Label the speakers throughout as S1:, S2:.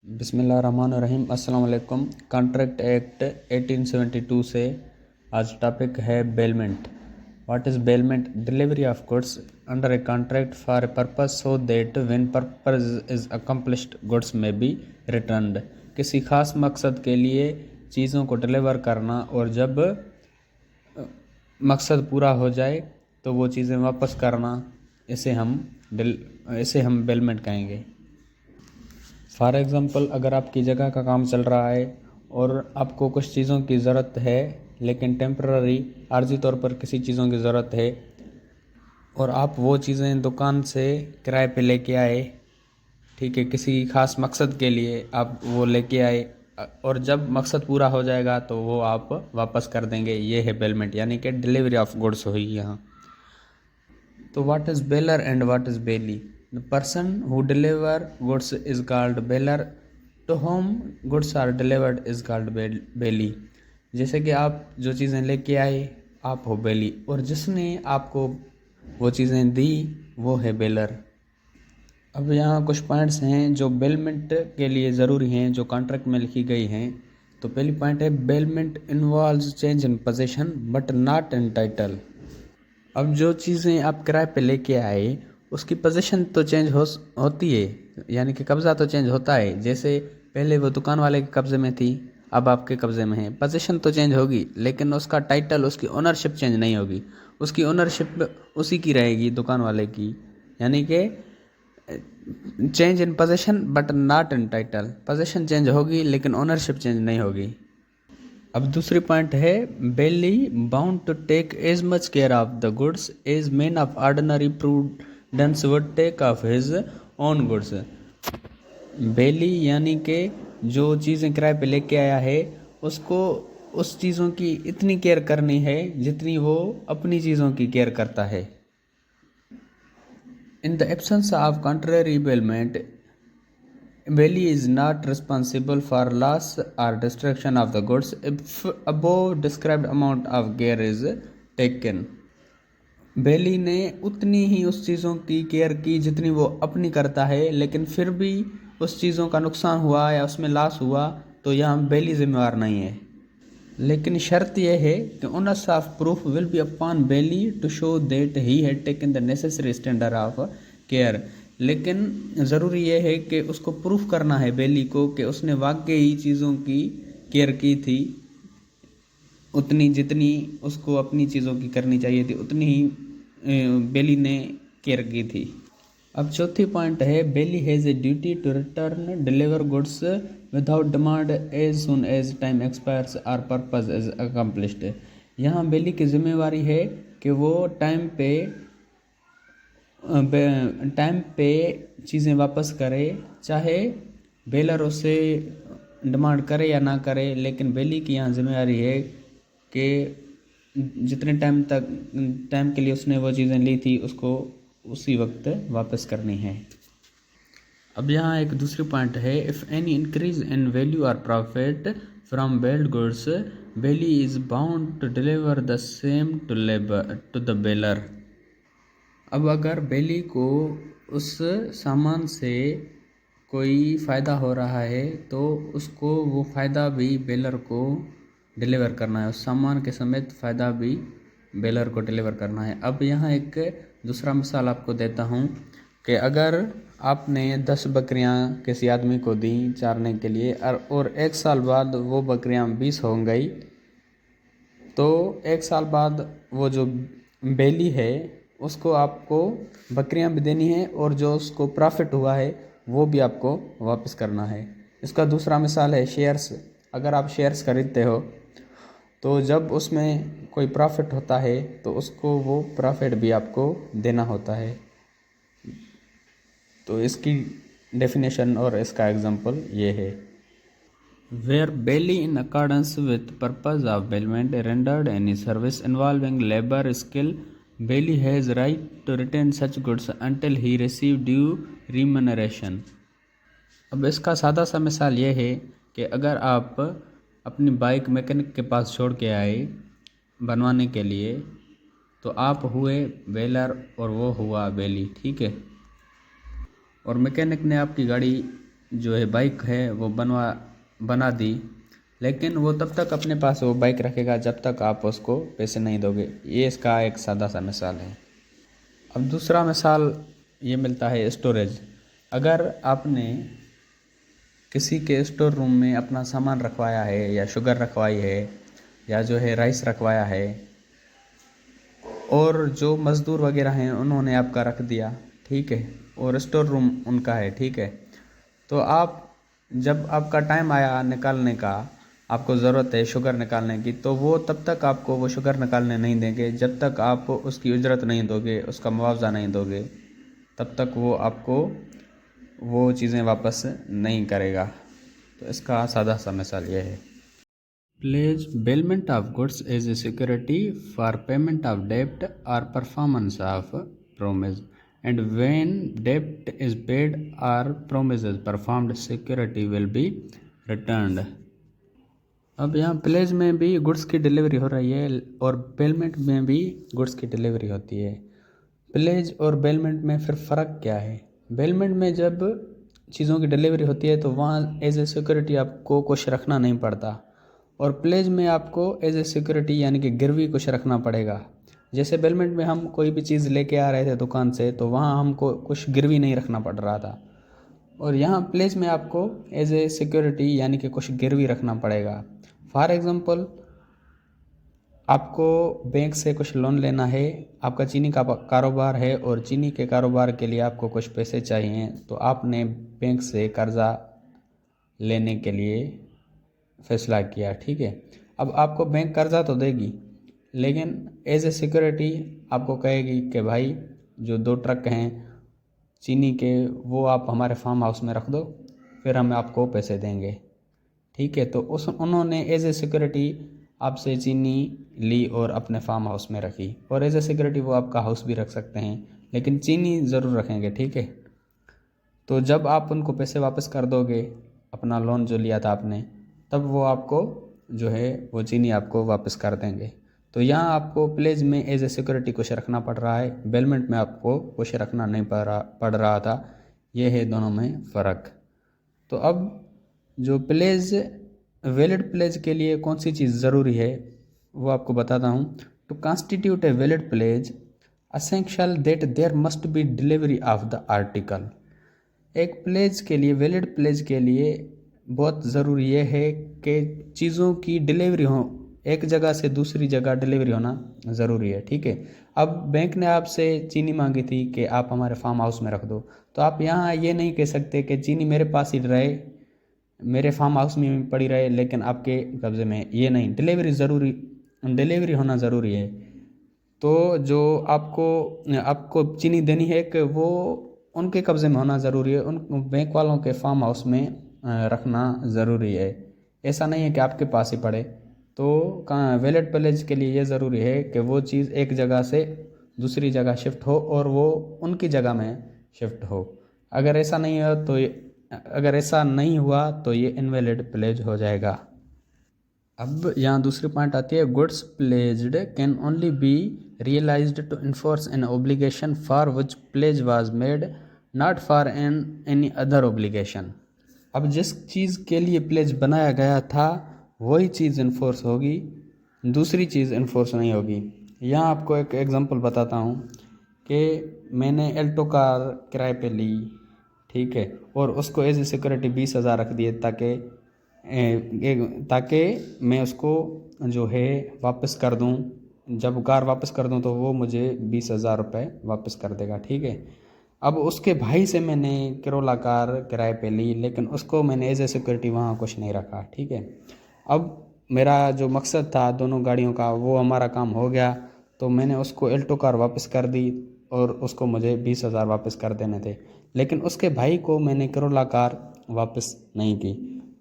S1: बिस्मिल्लाहिर्रहमानिर्रहीम। अस्सलाम वालेकुम। कॉन्ट्रैक्ट एक्ट 1872 से आज टॉपिक है bailment. What is bailment? Delivery of goods under a contract for a purpose so that when purpose is accomplished goods में B returned. किसी खास मकसद के लिए चीज़ों को डिलीवर करना और जब मकसद पूरा हो जाए तो वो चीज़ें वापस करना, इसे हम बेलमेंट कहेंगे। फॉर एग्ज़ाम्पल, अगर आपकी जगह का काम चल रहा है और आपको कुछ चीज़ों की ज़रूरत है, लेकिन टेम्पररी आर्जी तौर पर किसी चीज़ों की ज़रूरत है और आप वो चीज़ें दुकान से किराए पे लेके आए, ठीक है, किसी ख़ास मकसद के लिए आप वो लेके आए और जब मकसद पूरा हो जाएगा तो वो आप वापस कर देंगे। ये है बेलमेंट, यानी कि डिलीवरी ऑफ गुड्स हुई यहाँ। तो what is bailor and what is bailee? The person who deliver goods is called bailor, to whom goods are delivered is called bailee. जैसे कि आप जो चीज़ें लेके आए आप हो बेली, और जिसने आपको वो चीज़ें दी वो है बेलर। अब यहाँ कुछ पॉइंट्स हैं जो बेलमेंट के लिए ज़रूरी हैं, जो कॉन्ट्रैक्ट में लिखी गई हैं। तो पहली पॉइंट है, bailment involves change in position but not in title. अब जो चीज़ें आप किराए पे लेके आए उसकी पोजीशन तो चेंज होती है, यानी कि कब्ज़ा तो चेंज होता है। जैसे पहले वो दुकान वाले के कब्ज़े में थी, अब आपके कब्ज़े में है। पोजीशन तो चेंज होगी, लेकिन उसका टाइटल, उसकी ओनरशिप चेंज नहीं होगी। उसकी ओनरशिप उसी की रहेगी, दुकान वाले की। यानी कि change in position but not in title. Position change होगी लेकिन ओनरशिप चेंज नहीं होगी। अब दूसरी पॉइंट है, bailee bound to take as much care of the goods as man of ordinary prudence would take of his own goods. Bailee यानी कि जो चीज़ें किराए पे लेके आया है उसको उस चीज़ों की इतनी केयर करनी है जितनी वो अपनी चीज़ों की केयर करता है। In the absence of contrary bailment, Belly is not responsible for loss or destruction of the goods if above described amount of care is taken. बेली ने उतनी ही उस चीज़ों की केयर की जितनी वो अपनी करता है, लेकिन फिर भी उस चीज़ों का नुकसान हुआ या उसमें लॉस हुआ तो यहाँ बेली जिम्मेवार नहीं है। लेकिन शर्त यह है कि onus of proof will be upon bailee to show that he had taken the necessary standard of care. लेकिन ज़रूरी यह है कि उसको प्रूफ करना है बेली को कि उसने वाकई चीज़ों की केयर की थी, उतनी जितनी उसको अपनी चीज़ों की करनी चाहिए थी उतनी ही बेली ने केयर की थी। अब चौथी पॉइंट है, bailee has a duty to return deliver goods without demand as soon as time expires or purpose is accomplished. यहाँ बेली की जिम्मेवारी है कि वो टाइम पे चीज़ें वापस करे, चाहे बेलर उससे डिमांड करे या ना करे। लेकिन बेली की यहाँ जिम्मेवारी है कि जितने टाइम के लिए उसने वो चीज़ें ली थी उसको उसी वक्त वापस करनी है। अब यहाँ एक दूसरी पॉइंट है, if any increase in value or profit from bailed goods bailee is bound to deliver the same to the bailor. अब अगर बेली को उस सामान से कोई फ़ायदा हो रहा है तो उसको वो फ़ायदा भी बेलर को डिलीवर करना है, उस सामान के समेत फ़ायदा भी बेलर को डिलीवर करना है। अब यहाँ एक दूसरा मिसाल आपको देता हूँ कि अगर आपने 10 बकरियाँ किसी आदमी को दी चारने के लिए और 1 साल बाद वो बकरियाँ 20 हो गई, तो 1 साल बाद वो जो बेली है उसको आपको बकरियां भी देनी है और जो उसको प्रॉफिट हुआ है वो भी आपको वापस करना है। इसका दूसरा मिसाल है शेयर्स। अगर आप शेयर्स खरीदते हो तो जब उसमें कोई प्रॉफिट होता है तो उसको वो प्रॉफिट भी आपको देना होता है। तो इसकी डेफिनेशन और इसका एग्जांपल ये है, where belly in accordance with purpose of bailment rendered any service involving labor skill, belly has right to retain such goods until he receive due remuneration. अब इसका सादा सा मिसाल ये है कि अगर आप अपनी बाइक मैकेनिक के पास छोड़ के आए बनवाने के लिए तो आप हुए बेलर और वो हुआ बेली, ठीक है। और मैकेनिक ने आपकी गाड़ी जो है बाइक है वो बना दी, लेकिन वो तब तक अपने पास वो बाइक रखेगा जब तक आप उसको पैसे नहीं दोगे। ये इसका एक सादा सा मिसाल है। अब दूसरा मिसाल ये मिलता है स्टोरेज। अगर आपने किसी के स्टोर रूम में अपना सामान रखवाया है, या शुगर रखवाई है, या जो है राइस रखवाया है, और जो मज़दूर वगैरह हैं उन्होंने आपका रख दिया, ठीक है, और स्टोर रूम उनका है, ठीक है, तो आप जब आपका टाइम आया निकालने का, आपको ज़रूरत है शुगर निकालने की, तो वो तब तक आपको वो शुगर निकालने नहीं देंगे जब तक आप उसकी उजरत नहीं दोगे, उसका मुआवजा नहीं दोगे, तब तक वो आपको वो चीज़ें वापस नहीं करेगा। तो इसका सादा सा मिसाल ये है। Pledge bailment of goods as a security for payment of debt or performance of promise, and when debt is paid or promise is performed, security will be returned. अब यहाँ प्लेज में भी गुड्स की डिलीवरी हो रही है और bailment में भी गुड्स की डिलीवरी होती है। प्लेज और बेलमेंट में फिर फ़र्क क्या है? बेलमेंट में जब चीज़ों की डिलीवरी होती है तो वहाँ एज ए सिक्योरिटी आपको कुछ रखना नहीं पड़ता, और प्लेज में आपको एज ए सिक्योरिटी यानी कि गिरवी कुछ रखना पड़ेगा। जैसे बेलमेंट में हम कोई भी चीज़ लेके आ रहे थे दुकान से, तो वहाँ हमको कुछ गिरवी नहीं रखना पड़ रहा था, और यहाँ प्लेज में आपको एज ए सिक्योरिटी यानी कि कुछ गिरवी रखना पड़ेगा। फॉर एग्ज़ाम्पल, आपको बैंक से कुछ लोन लेना है, आपका चीनी का कारोबार है और चीनी के कारोबार के लिए आपको कुछ पैसे चाहिए, तो आपने बैंक से कर्ज़ा लेने के लिए फ़ैसला किया, ठीक है। अब आपको बैंक कर्ज़ा तो देगी, लेकिन एज ए सिक्योरिटी आपको कहेगी कि भाई जो 2 ट्रक हैं चीनी के वो आप हमारे फार्म हाउस में रख दो, फिर हम आपको पैसे देंगे, ठीक है। तो उन्होंने एज ए सिक्योरिटी आपसे चीनी ली और अपने फार्म हाउस में रखी, और एज ए सिक्योरिटी वो आपका हाउस भी रख सकते हैं, लेकिन चीनी ज़रूर रखेंगे, ठीक है। तो जब आप उनको पैसे वापस कर दोगे, अपना लोन जो लिया था आपने, तब वो आपको जो है वो चीनी आपको वापस कर देंगे। तो यहाँ आपको प्लेज में एज ए सिक्योरिटी कुछ रखना पड़ रहा है, बेलमेंट में आपको कुछ रखना नहीं पड़ रहा था। ये है दोनों में फ़र्क। तो अब जो प्लेज वैलिड प्लेज के लिए कौन सी चीज़ ज़रूरी है वो आपको बताता हूँ। To constitute a valid pledge essential that there must be delivery of the article. एक प्लेज के लिए, वैलिड प्लेज के लिए बहुत ज़रूरी ये है कि चीज़ों की डिलीवरी हो, एक जगह से दूसरी जगह डिलीवरी होना ज़रूरी है, ठीक है। अब बैंक ने आपसे चीनी मांगी थी कि आप हमारे फार्म हाउस में रख दो, तो आप यहाँ ये नहीं कह सकते कि चीनी मेरे पास ही रहे, मेरे फार्म हाउस में पड़ी रहे, लेकिन आपके कब्ज़े में, ये नहीं, डिलीवरी होना ज़रूरी है। तो जो आपको चीनी देनी है कि वो उनके कब्ज़े में होना ज़रूरी है, उन बैंक वालों के फार्म हाउस में रखना ज़रूरी है। ऐसा नहीं है कि आपके पास ही पड़े। तो वैलिड प्लेज के लिए ये ज़रूरी है कि वो चीज़ एक जगह से दूसरी जगह शिफ्ट हो और वो उनकी जगह में शिफ्ट हो। अगर ऐसा नहीं हुआ तो ये इनवैलिड प्लेज हो जाएगा। अब यहाँ दूसरी पॉइंट आती है, goods pledged can only be realised to enforce an obligation for which pledge was made, not for any other obligation. अब जिस चीज़ के लिए प्लेज बनाया गया था वही चीज़ इन्फोर्स होगी, दूसरी चीज़ इन्फोर्स नहीं होगी। यहाँ आपको एक एग्जांपल बताता हूँ कि मैंने एल्टो कार किराए पे ली, ठीक है, और उसको एज ए सिक्योरिटी 20,000 रख दिए ताकि मैं उसको जो है वापस कर दूँ। जब कार वापस कर दूँ तो वो मुझे 20,000 रुपये वापस कर देगा, ठीक है। अब उसके भाई से मैंने करोला कार किराए पे ली, लेकिन उसको मैंने एज ए सिक्योरिटी वहाँ कुछ नहीं रखा, ठीक है। अब मेरा जो मकसद था दोनों गाड़ियों का, वो हमारा काम हो गया, तो मैंने उसको एल्टो कार वापस कर दी और उसको मुझे 20,000 वापस कर देने थे, लेकिन उसके भाई को मैंने करोला कार वापस नहीं की।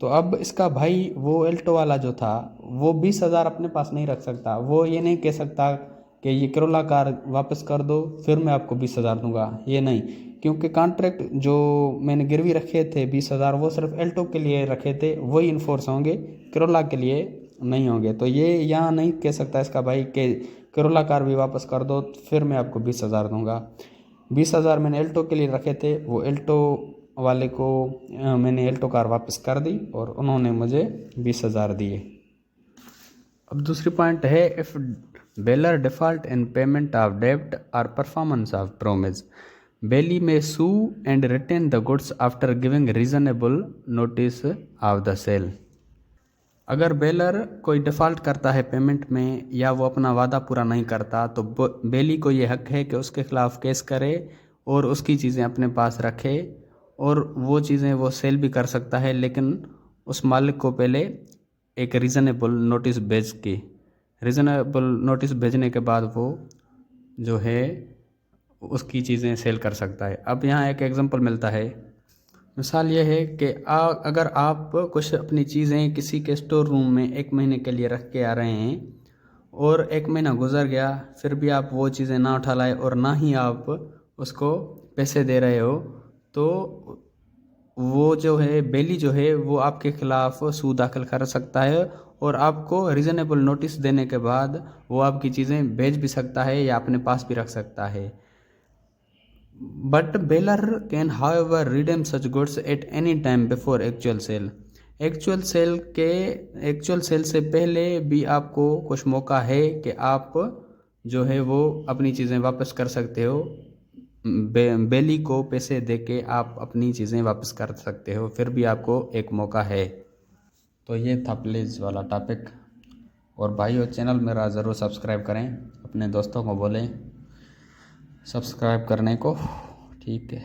S1: तो अब इसका भाई, वो एल्टो वाला जो था, वो 20,000 अपने पास नहीं रख सकता। वो ये नहीं कह सकता कि ये करोला कार वापस कर दो फिर मैं आपको 20,000 दूंगा, ये नहीं, क्योंकि कॉन्ट्रैक्ट जो मैंने गिरवी रखे थे 20,000 वो सिर्फ एल्टो के लिए रखे थे, वही इन्फोर्स होंगे, करोला के लिए नहीं होंगे। तो ये यहाँ नहीं कह सकता इसका भाई कि करोला कार भी वापस कर दो फिर मैं आपको 20,000 दूंगा। 20,000 मैंने एल्टो के लिए रखे थे, वो एल्टो वाले को मैंने एल्टो कार वापस कर दी और उन्होंने मुझे 20,000 दिए। अब दूसरी पॉइंट है, if bailor default in payment of डेब्ट or performance of promise, bailee may sue and retain the goods after giving reasonable notice of the sale. अगर बेलर कोई डिफ़ॉल्ट करता है पेमेंट में या वो अपना वादा पूरा नहीं करता तो बेली को ये हक है कि उसके खिलाफ़ केस करे और उसकी चीज़ें अपने पास रखे और वो चीज़ें वो सेल भी कर सकता है, लेकिन उस मालिक को पहले एक रीज़नेबल नोटिस भेज के, रीज़नेबल नोटिस भेजने के बाद वो जो है उसकी चीज़ें सेल कर सकता है। अब यहाँ एक एग्जांपल मिलता है, मिसाल ये है कि अगर आप कुछ अपनी चीज़ें किसी के स्टोर रूम में 1 महीने के लिए रख के आ रहे हैं और 1 महीना गुजर गया फिर भी आप वो चीज़ें ना उठा लाए और ना ही आप उसको पैसे दे रहे हो, तो वो जो है बेली जो है वो आपके खिलाफ सूद दाखिल कर सकता है और आपको रीज़नेबल नोटिस देने के बाद वो आपकी चीज़ें बेच भी सकता है या अपने पास भी रख सकता है। But bailor can however redeem such goods at any time before actual sale. Actual sale से पहले भी आपको कुछ मौका है कि आप जो है वो अपनी चीज़ें वापस कर सकते हो। बेली को पैसे देके आप अपनी चीज़ें वापस कर सकते हो, फिर भी आपको एक मौका है। तो ये था प्लीज़ वाला टॉपिक। और भाइयों, चैनल मेरा ज़रूर सब्सक्राइब करें, अपने दोस्तों को बोलें सब्सक्राइब करने को, ठीक है।